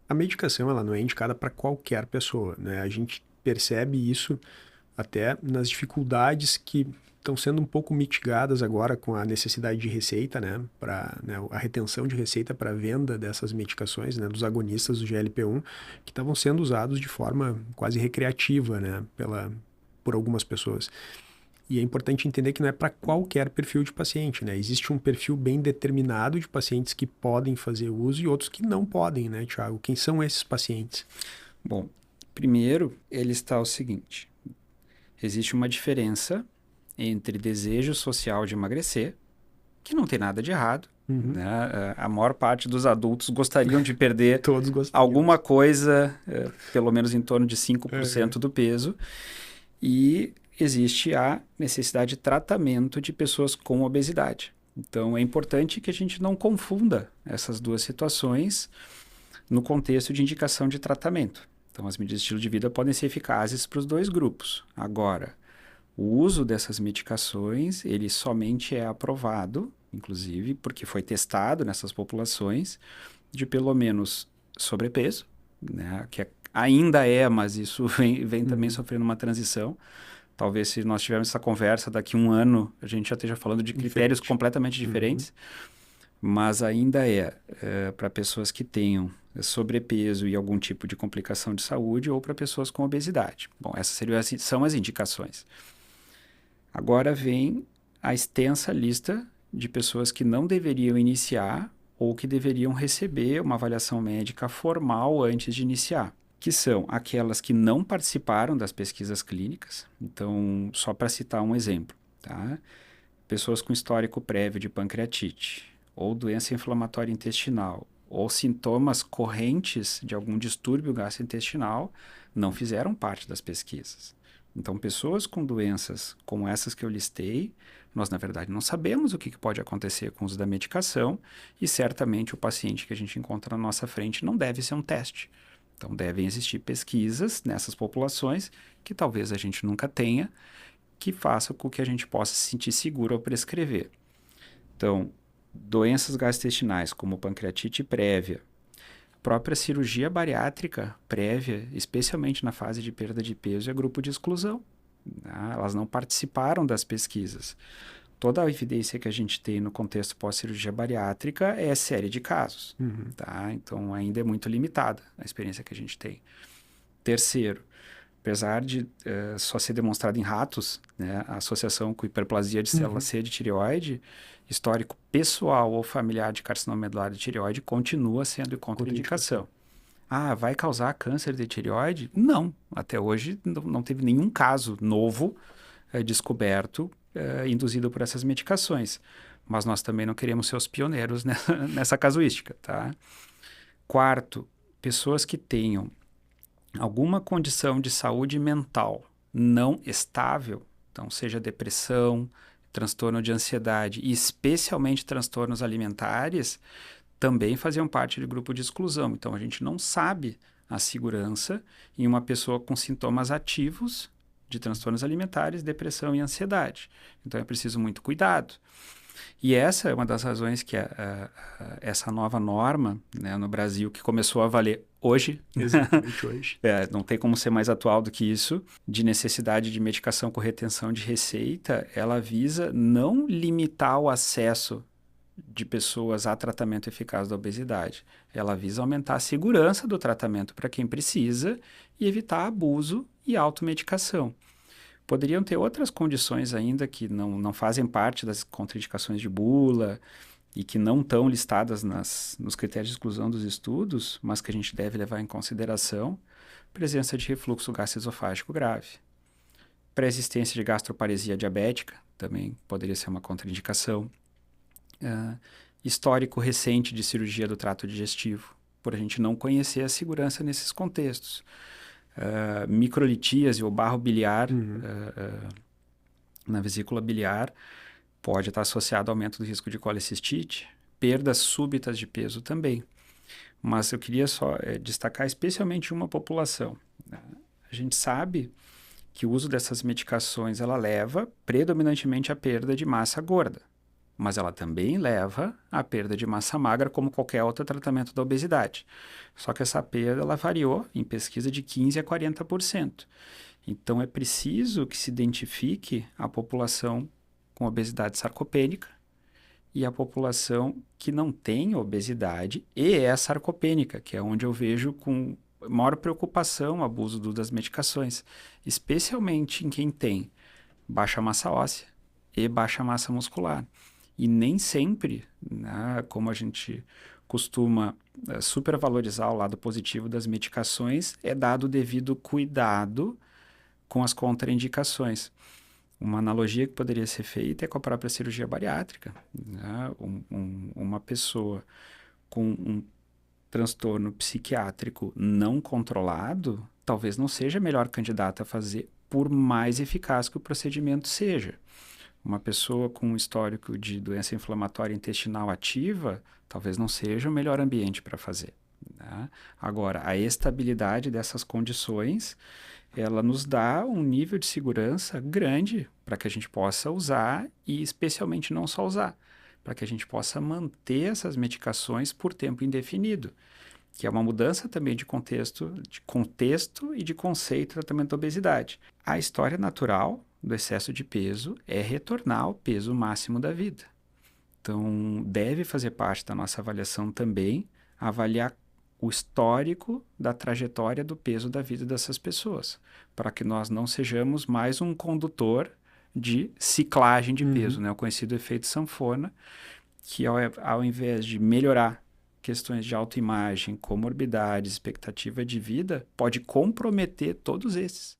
A medicação, ela não é indicada para qualquer pessoa, né? A gente percebe isso até nas dificuldades que estão sendo um pouco mitigadas agora com a necessidade de receita, né? Para, né, a retenção de receita para venda dessas medicações, né? Dos agonistas do GLP-1, que estavam sendo usados de forma quase recreativa, né? Por algumas pessoas. E é importante entender que não é para qualquer perfil de paciente, né? Existe um perfil bem determinado de pacientes que podem fazer uso e outros que não podem, né, Thiago? Quem são esses pacientes? Bom, primeiro, ele está o seguinte: existe uma diferença entre desejo social de emagrecer, que não tem nada de errado, Uhum. né? A maior parte dos adultos gostariam de perder Todos gostaríamos. alguma coisa, pelo menos em torno de 5% Uhum. do peso, e existe a necessidade de tratamento de pessoas com obesidade. Então, é importante que a gente não confunda essas duas situações no contexto de indicação de tratamento. Então, as medidas de estilo de vida podem ser eficazes para os dois grupos. Agora, o uso dessas medicações, ele somente é aprovado, inclusive, porque foi testado nessas populações de pelo menos sobrepeso, né, ainda é, mas isso vem também Uhum. sofrendo uma transição. Talvez se nós tivermos essa conversa daqui a um ano, a gente já esteja falando de critérios Diferente. completamente Uhum. diferentes, mas ainda para pessoas que tenham sobrepeso e algum tipo de complicação de saúde ou para pessoas com obesidade. Bom, são as indicações. Agora vem a extensa lista de pessoas que não deveriam iniciar ou que deveriam receber uma avaliação médica formal antes de iniciar, que são aquelas que não participaram das pesquisas clínicas. Então, só para citar um exemplo, tá? Pessoas com histórico prévio de pancreatite, ou doença inflamatória intestinal, ou sintomas correntes de algum distúrbio gastrointestinal, não fizeram parte das pesquisas. Então, pessoas com doenças como essas que eu listei, nós, na verdade, não sabemos o que pode acontecer com o uso da medicação e certamente o paciente que a gente encontra na nossa frente não deve ser um teste. Então, devem existir pesquisas nessas populações que talvez a gente nunca tenha, que faça com que a gente possa se sentir seguro ao prescrever. Então, doenças gastrointestinais como pancreatite prévia, própria cirurgia bariátrica prévia, especialmente na fase de perda de peso, é grupo de exclusão. Né? Elas não participaram das pesquisas. Toda a evidência que a gente tem no contexto pós-cirurgia bariátrica é série de casos. Uhum. Tá? Então, ainda é muito limitada a experiência que a gente tem. Terceiro, apesar de só ser demonstrado em ratos, né, a associação com hiperplasia de célula Uhum. C de tireoide, histórico pessoal ou familiar de carcinoma medular de tireoide continua sendo Contraindicação. contraindicação. Ah, vai causar câncer de tireoide? Não. Até hoje não teve nenhum caso novo descoberto induzido por essas medicações. Mas nós também não queremos ser os pioneiros nessa casuística, tá? Quarto, pessoas que tenham alguma condição de saúde mental não estável, então seja depressão, transtorno de ansiedade e especialmente transtornos alimentares, também faziam parte do grupo de exclusão. Então a gente não sabe a segurança em uma pessoa com sintomas ativos de transtornos alimentares, depressão e ansiedade. Então é preciso muito cuidado. E essa é uma das razões que essa nova norma, né, no Brasil, que começou a valer hoje, Exatamente hoje. não tem como ser mais atual do que isso, de necessidade de medicação com retenção de receita, ela visa não limitar o acesso de pessoas a tratamento eficaz da obesidade. Ela visa aumentar a segurança do tratamento para quem precisa e evitar abuso e automedicação. Poderiam ter outras condições ainda que não fazem parte das contraindicações de bula e que não estão listadas nos critérios de exclusão dos estudos, mas que a gente deve levar em consideração: presença de refluxo gastroesofágico grave, pré-existência de gastroparesia diabética, também poderia ser uma contraindicação, histórico recente de cirurgia do trato digestivo, por a gente não conhecer a segurança nesses contextos. Microlitíase ou barro biliar Uhum. na vesícula biliar pode estar associado ao aumento do risco de colecistite, perdas súbitas de peso também. Mas eu queria só destacar especialmente uma população. Né? A gente sabe que o uso dessas medicações ela leva predominantemente à perda de massa gorda. mas ela também leva à perda de massa magra, como qualquer outro tratamento da obesidade. Só que essa perda ela variou em pesquisa de 15% a 40%. Então, é preciso que se identifique a população com obesidade sarcopênica e a população que não tem obesidade e é sarcopênica, que é onde eu vejo com maior preocupação o abuso das medicações, especialmente em quem tem baixa massa óssea e baixa massa muscular. E nem sempre, né, como a gente costuma supervalorizar o lado positivo das medicações, é dado o devido cuidado com as contraindicações. Uma analogia que poderia ser feita é com a própria cirurgia bariátrica. Né? Uma pessoa com um transtorno psiquiátrico não controlado, talvez não seja a melhor candidata a fazer, por mais eficaz que o procedimento seja. Uma pessoa com um histórico de doença inflamatória intestinal ativa, talvez não seja o melhor ambiente para fazer. Né? Agora, a estabilidade dessas condições, ela nos dá um nível de segurança grande para que a gente possa usar e, especialmente, não só usar, para que a gente possa manter essas medicações por tempo indefinido, que é uma mudança também de contexto e de conceito do tratamento da obesidade. A história natural do excesso de peso é retornar ao peso máximo da vida. Então, deve fazer parte da nossa avaliação também avaliar o histórico da trajetória do peso da vida dessas pessoas, para que nós não sejamos mais um condutor de ciclagem de peso, né? O conhecido efeito sanfona, que ao invés de melhorar questões de autoimagem, comorbidades, expectativa de vida, pode comprometer todos esses.